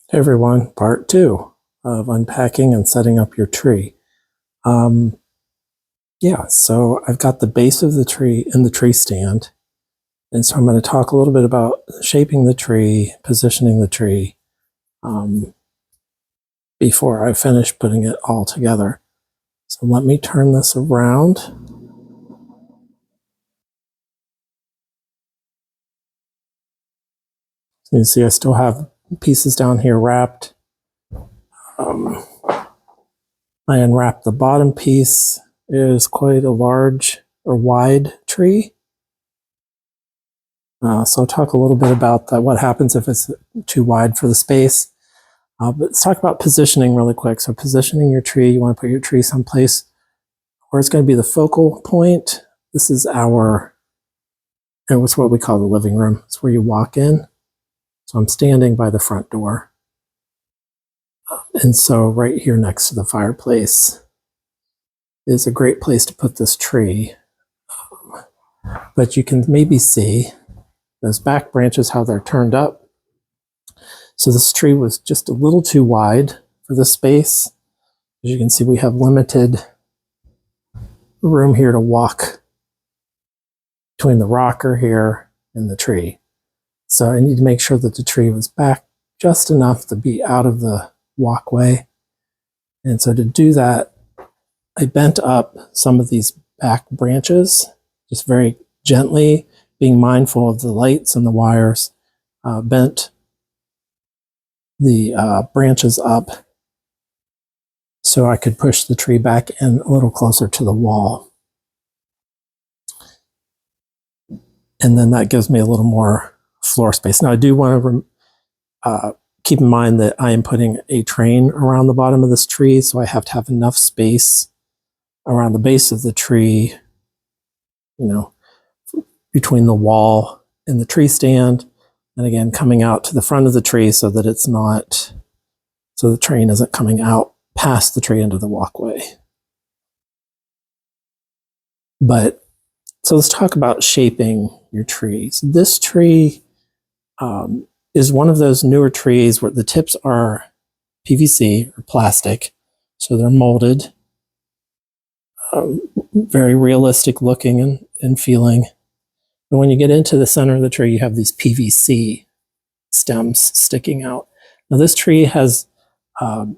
Hey everyone, part 2 of unpacking and setting up your tree. So I've got the base of the tree in the tree stand, and so I'm going to talk a little bit about shaping the tree, positioning the tree, before I finish putting it all together. So let me turn this around. So you can see I still have pieces down here wrapped. I unwrapped the bottom piece. It is quite a large or wide tree. So I'll talk a little bit about that, what happens if it's too wide for the space. But let's talk about positioning really quick. So positioning your tree, you want to put your tree someplace where it's going to be the focal point. This is it's what we call the living room. It's where you walk in. So I'm standing by the front door. And so right here next to the fireplace is a great place to put this tree. But you can maybe see those back branches, how they're turned up. So this tree was just a little too wide for this space. As you can see, we have limited room here to walk between the rocker here and the tree. So I need to make sure that the tree was back just enough to be out of the walkway. And so to do that, I bent up some of these back branches, just very gently, being mindful of the lights and the wires, bent the branches up so I could push the tree back in a little closer to the wall. And then that gives me a little more floor space. Now I do want to keep in mind that I am putting a train around the bottom of this tree, so I have to have enough space around the base of the tree, between the wall and the tree stand, and again coming out to the front of the tree so that the train isn't coming out past the tree into the walkway. So let's talk about shaping your trees. This tree is one of those newer trees where the tips are PVC or plastic, so they're molded, very realistic looking and feeling. But when you get into the center of the tree, you have these PVC stems sticking out. Now this tree has what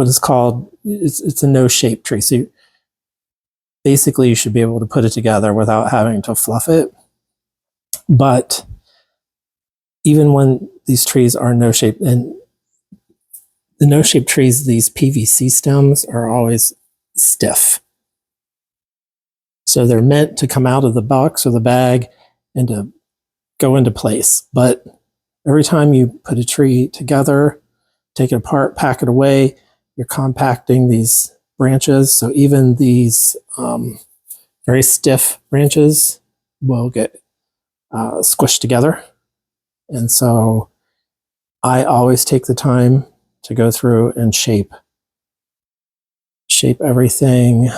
is called, it's a no-shape tree. So basically you should be able to put it together without having to fluff it. But even when these trees are no-shape, and the no-shape trees, these PVC stems are always stiff. So they're meant to come out of the box or the bag and to go into place. But every time you put a tree together, take it apart, pack it away, you're compacting these branches. So even these very stiff branches will get squished together. And so I always take the time to go through and shape everything.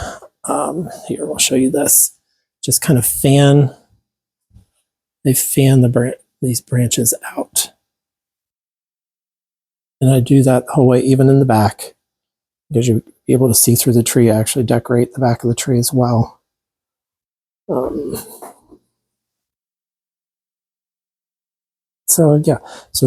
Here, we'll show you this. Just kind of fan these branches out. And I do that the whole way, even in the back, because you'll be able to see through the tree. I actually decorate the back of the tree as well.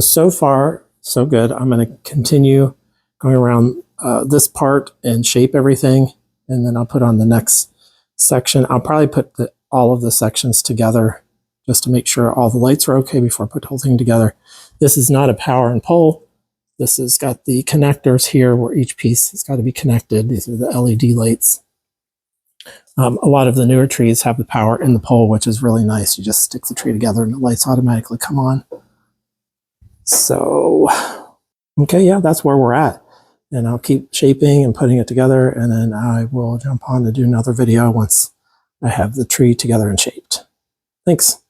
So far, so good. I'm going to continue going around this part and shape everything, and then I'll put on the next section. I'll probably put all of the sections together just to make sure all the lights are okay before I put the whole thing together. This is not a power and pole. This has got the connectors here where each piece has got to be connected. These are the LED lights. A lot of the newer trees have the power and the pole, which is really nice. You just stick the tree together and the lights automatically come on. So, okay, yeah, that's where we're at. And I'll keep shaping and putting it together, and then I will jump on to do another video once I have the tree together and shaped. Thanks.